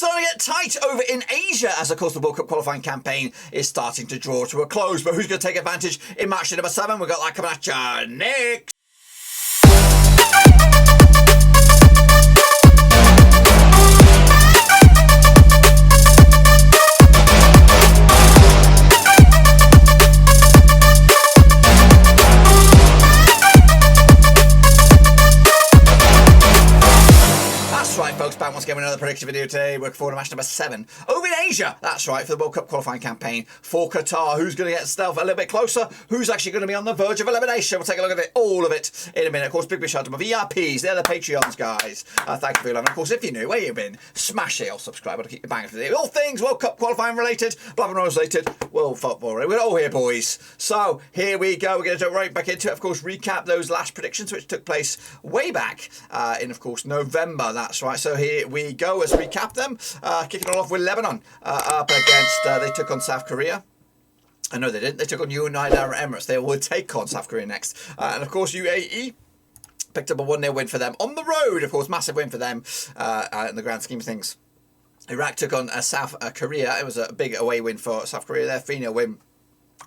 starting to get tight over in Asia as, of course, the World Cup qualifying campaign is starting to draw to a close. But who's going to take advantage in match day number 7? We've got that coming at you next. Back once again with another prediction video today. We're looking forward to match number 7 over in Asia. That's right, for the World Cup qualifying campaign for Qatar. Who's going to get stealth a little bit closer? Who's actually going to be on the verge of elimination? We'll take a look at it, all of it, in a minute. Of course, big shout out to my VIPs. They're the Patreons, guys. Thank you for your love. And of course, if you're new, where you've been, smash it or subscribe to keep you banging for the day. All things World Cup qualifying related, blah blah related, World football. We're all here, boys. So here we go. We're going to jump right back into it. Of course, recap those last predictions which took place way back in, of course, November. That's right. So here we go. Let's recap them. Kicking it off with Lebanon up against, they took on South Korea. No, they didn't. They took on United Arab Emirates. They will take on South Korea next. And of course, UAE picked up a 1-0 win for them on the road. Of course, massive win for them in the grand scheme of things. Iraq took on South Korea. It was a big away win for South Korea there. 3-0 win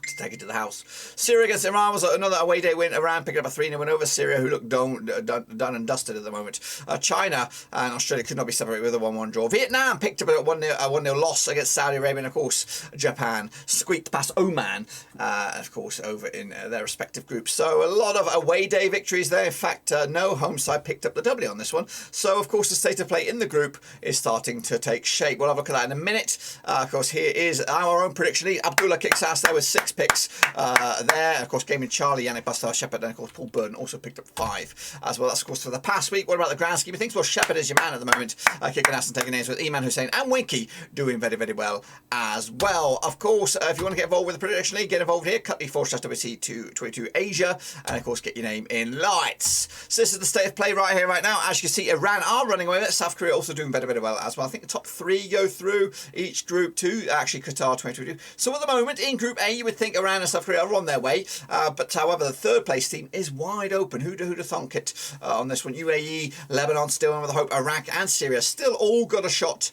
to take it to the house. Syria against Iran was another away day win. Iran picking up a 3-0 win over Syria, who look done and dusted at the moment. China and Australia could not be separated with a 1-1 draw. Vietnam picked up a 1-0 loss against Saudi Arabia, and of course Japan squeaked past Oman, of course, over in their respective groups. So a lot of away day victories there. In fact, no home side picked up the W on this one. So of course the state of play in the group is starting to take shape. We'll have a look at that in a minute. Of course, here is our own prediction lead. Abdullah kicks ass there with 6 picks there. Of course, Gaming Charlie, Yannick Bastar, Shepherd, and of course Paul Burton also picked up 5 as well. That's of course for the past week. What about the grand scheme of things? Well, Shepherd is your man at the moment, kicking ass and taking names, with Iman Hussein and Winky doing very, very well as well. Of course, if you want to get involved with the prediction league, get involved here. Cut the /WC to 22 Asia, and of course get your name in lights. So this is the state of play right here, right now. As you can see, Iran are running away with it. South Korea also doing very, very well as well. I think the top 3 go through each group to actually Qatar 2022. So at the moment in Group A, you would think Iran and South Korea are on their way, but however the third place team is wide open. Who'd have thunk it on this one? UAE, Lebanon still on with a hope, Iraq and Syria still all got a shot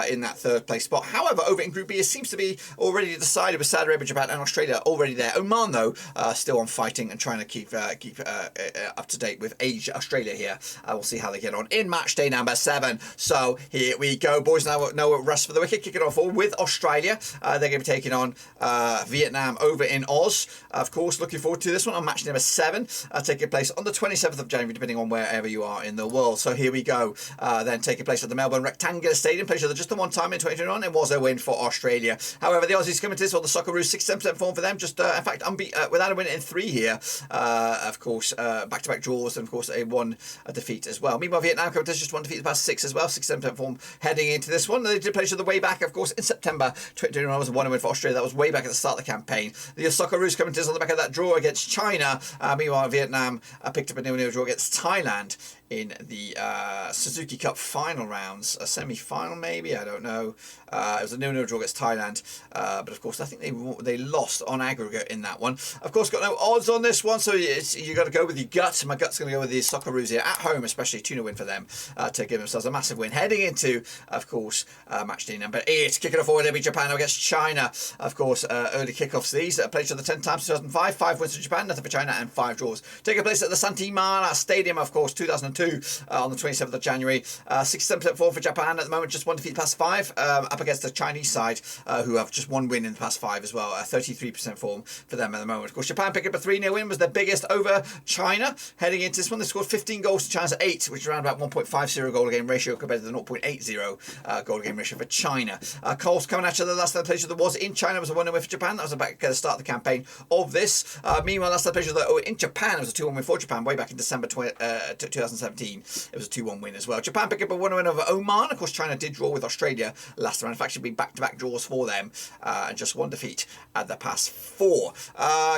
in that third place spot. However, over in Group B, it seems to be already decided with Saudi Arabia, Japan and Australia already there. Oman though still on fighting and trying to keep up to date with Australia here. We'll see how they get on in match day number 7. So here we go, boys. Now no rest for the wicked. Kicking off all with Australia. They're going to be taking on Vietnam over in Oz. Of course, looking forward to this one on match number 7, taking place on the 27th of January, depending on wherever you are in the world. So here we go. Then taking place at the Melbourne Rectangular Stadium, played just the one time in 2021. It was a win for Australia. However, the Aussies coming to this, or the Socceroos, 67% form for them. Just in fact, without a win in 3 here. Of course, back-to-back draws, and of course a defeat as well. Meanwhile, Vietnam coming to this, just 1 defeat the past 6 as well. 67% form heading into this one. They did play the way back, of course, in September 2021. Was a 1-win for Australia. That was way back at the start of the campaign. The Socceroos coming to this on the back of that draw against China. Meanwhile, Vietnam picked up a 0-0 draw against Thailand in the Suzuki Cup final rounds, a semi-final maybe, I don't know. It was a 0-0 draw against Thailand, but of course I think they lost on aggregate in that one. Of course, got no odds on this one, so you got to go with your gut. My gut's going to go with the Socceroos here at home, especially 2-0 win for them to give themselves a massive win heading into, of course, match day number 8. Kicking off forward, Japan against China. Of course, early kickoffs. These played each other 10 times 2005, 5 wins for Japan, nothing for China, and 5 draws. Taking place at the Santimana Stadium, of course, 2002. On the 27th of January. 67% form for Japan at the moment, just 1 defeat the past 5, up against the Chinese side, who have just 1 win in the past 5 as well. 33% form for them at the moment. Of course, Japan picking up a 3-0 win, was their biggest over China. Heading into this one, they scored 15 goals to China's 8, which is around about 1.50 goal game ratio compared to the 0.80 goal game ratio for China. Coles coming at you. The last time place that was in China was a 1-0 win for Japan. That was back at the start of the campaign of this. Meanwhile, last time place in Japan, it was a 2-1 win for Japan way back in December 2017. It was a 2-1 win as well. Japan picked up a 1-0 win over Oman. Of course, China did draw with Australia last round. In fact, it should be back-to-back draws for them, and just 1 defeat at the past 4.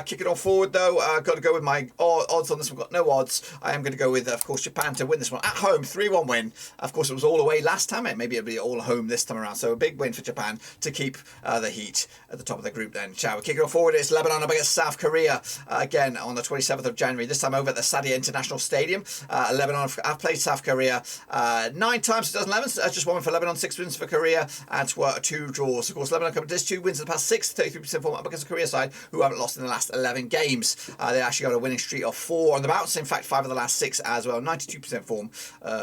Kicking on forward though, got to go with my odds on this one. Got no odds. I am going to go with, of course, Japan to win this one at home. 3-1 win. Of course, it was all away last time. Maybe it'll be all home this time around. So a big win for Japan to keep the heat at the top of the group then. Shall we? Kicking on forward, it's Lebanon up against South Korea again on the 27th of January. This time over at the Saudia International Stadium. Lebanon Lebanon. I've played South Korea 9 times, 2011. Just 1 win for Lebanon, 6 wins for Korea, and 2 draws. Of course, Lebanon come to this 2 wins in the past 6, 33% form up against the Korea side, who haven't lost in the last 11 games. They actually got a winning streak of 4 on the bounce. In fact, 5 of the last 6 as well. 92% form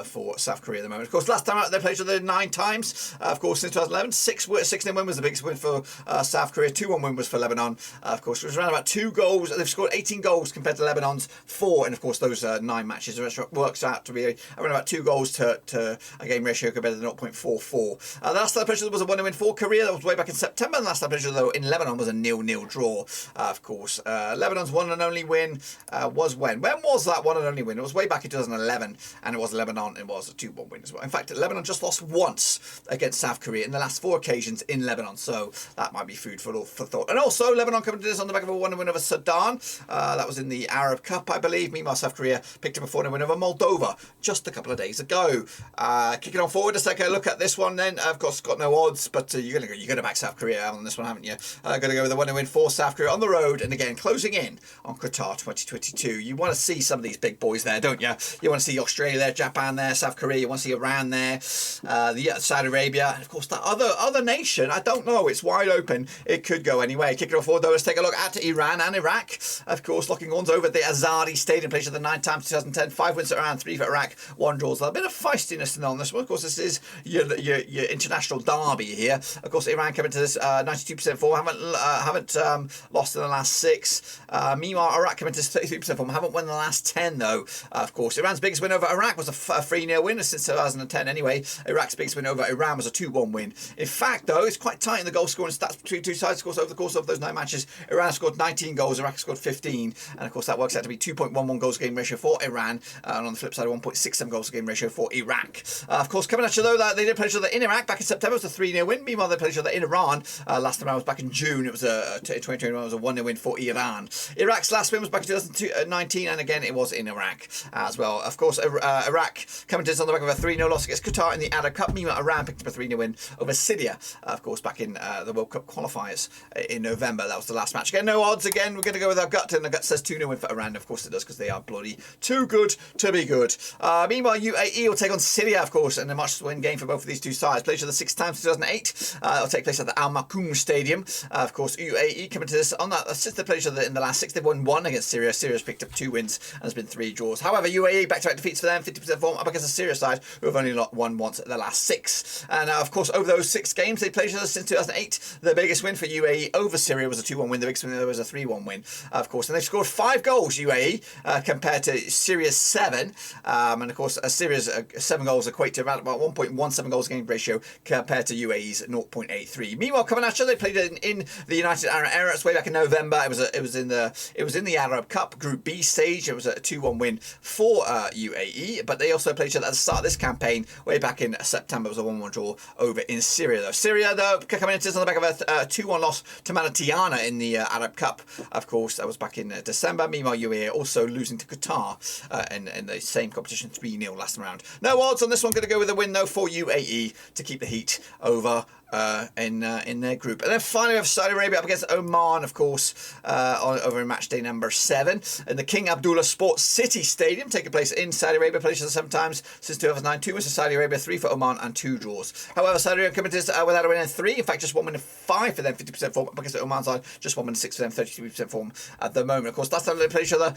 for South Korea at the moment. Of course, last time out they played each other 9 times. Of course, since 2011, 6-0 win was the biggest win for South Korea. 2-1 win was for Lebanon. Of course, it was around about 2 goals. They've scored 18 goals compared to Lebanon's 4, and of course those 9 matches works out to be around about 2 goals to a game ratio compared to the 0.44. The last time played was a 1-0 win for Korea. That was way back in September. And the last time played though in Lebanon was a 0-0 draw. Of course, Lebanon's one and only win was when? When was that one and only win? It was way back in 2011, and it was Lebanon. It was a 2-1 win as well. In fact, Lebanon just lost once against South Korea in the last 4 occasions in Lebanon, so that might be food for thought. And also, Lebanon coming to this on the back of a 1-0 win over Sudan. That was in the Arab Cup, I believe. Meanwhile, South Korea picked up a 4-0 win over Moldova just a couple of days ago. Kicking on forward, let's take a look at this one then. Of course, got no odds, but you're gonna back South Korea on this one, haven't you? Gonna go with a 1-0 win for South Korea on the road, and again closing in on Qatar 2022. You want to see some of these big boys there, don't you? You want to see Australia there, Japan there, South Korea. You want to see Iran there, Saudi Arabia, and of course that other nation. I don't know. It's wide open. It could go anyway. Kicking off forward though, let's take a look at Iran and Iraq. Of course, locking horns over at the Azadi Stadium, played the 9 times 2010. 5 wins for Iran, 3 for Iraq, 1 draws. A bit of feistiness on this one. Of course, this is your international derby here. Of course, Iran coming to this 92% form. Haven't lost in the last 6. Meanwhile, Iraq coming to this 33% form. Haven't won the last 10 though. Of course, Iran's biggest win over Iraq was a 3-0 win since 2010 anyway. Iraq's biggest win over Iran was a 2-1 win. In fact, though, it's quite tight in the goal scoring stats between 2 sides. Of course, over the course of those 9 matches, Iran scored 19 goals, Iraq scored 15, and of course that works out to be 2.11 goals game ratio for Iran, and on the flip side, 1.67 goals game ratio for Iraq. Of course, coming at you though, that they did play each other in Iraq back in September. It was a 3-0 win. Meanwhile, they played each other in Iran. Last time around was back in June. It was a 2021. It was a 1-0 win for Iran. Iraq's last win was back in 2019, and again it was in Iraq as well. Of course, Iraq coming to this on the back of a 3-0 loss against Qatar in the Arab Cup. Meanwhile, Iran picked up a 3-0 win over Syria, of course, back in the World Cup qualifiers in November. That was the last match. Again, no odds. Again, we're going to go with our gut, and the gut says 2-0 win for Iran. Of course it does, because they are bloody too good to be good. Meanwhile, UAE will take on Syria, of course, in a must-win game for both of these two sides. Played each other 6 times in 2008. It'll take place at the Al Maktoum Stadium. Of course, UAE coming to this on that. Since they played each other in the last 6, they've won 1 against Syria. Syria's picked up 2 wins, and there's been 3 draws. However, UAE back-to-back defeats for them, 50% form up against the Syria side, who have only won once at the last 6. And of course, over those 6 games they played each other since 2008, the biggest win for UAE over Syria was a 2-1 win. The biggest win was a 3-1 win, of course. And they've scored 5 goals, UAE, compared to Syria's 7. And of course, Syria's 7 goals equate to about 1.17 goals game ratio compared to UAE's 0.83. Meanwhile, coming at you, they played in the United Arab Emirates way back in November. It was in the Arab Cup Group B stage. It was a 2-1 win for UAE, but they also played each other at the start of this campaign way back in September. It was a 1-1 draw over in Syria though. Syria though coming into this on the back of a 2-1 loss to Malatiyana in the Arab Cup. Of course, that was back in December. Meanwhile, UAE also losing to Qatar in the same competition 3-0 last round. No odds on this one. Going to go with a win though for UAE to keep the heat over in their group. And then finally we have Saudi Arabia up against Oman, of course, over in Matchday number 7 in the King Abdullah Sports City Stadium, taking place in Saudi Arabia. Played 7 times since 2009. 2 wins for Saudi Arabia, 3 for Oman, and 2 draws. However, Saudi Arabia coming to this without a win in 3. In fact, just 1 win in 5 for them, 50% form. Up against the Oman side, just 1 win in 6 for them, 33% form at the moment. Of course, last time they played each other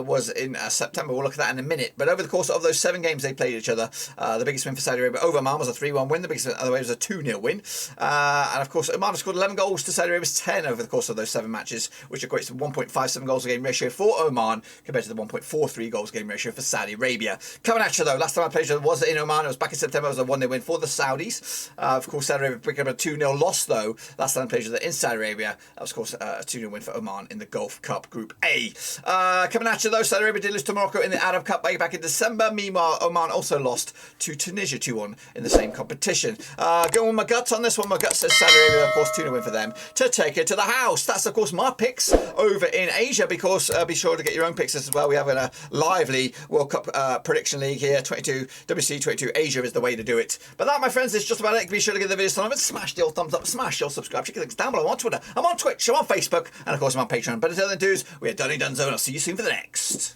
was in September. We'll look at that in a minute. But over the course of those 7 games they played each other, the biggest win for Saudi Arabia over Oman was a 3-1 win. The biggest win, otherwise, was a 2-0 win. And of course, Oman scored 11 goals to Saudi Arabia's 10 over the course of those 7 matches, which equates to 1.57 goals a game ratio for Oman compared to the 1.43 goals a game ratio for Saudi Arabia. Coming at you though, last time I played was in Oman. It was back in September. It was a 1-0 win for the Saudis. Of course, Saudi Arabia picked up a 2-0 loss though. Last time I played in Saudi Arabia, that was of course a 2-0 win for Oman in the Gulf Cup Group A. Coming at you though, Saudi Arabia did lose to Morocco in the Arab Cup back in December. Meanwhile, Oman also lost to Tunisia 2-1 in the same competition. Going with my gut on this one. My gut says Saudi Arabia, of course, 2-0 win for them to take it to the house. That's of course my picks over in Asia, because be sure to get your own picks as well. We have a lively World Cup prediction league here. 22 WC 22 Asia is the way to do it. But that, my friends, is just about it. Be sure to give the video a thumbs up, smash the old thumbs up, smash your subscribe. Check the links down below. I'm on Twitter, I'm on Twitch, I'm on Facebook, and of course I'm on Patreon. But until then, dudes, we are Dunny Dunzo, and I'll see you soon for the next.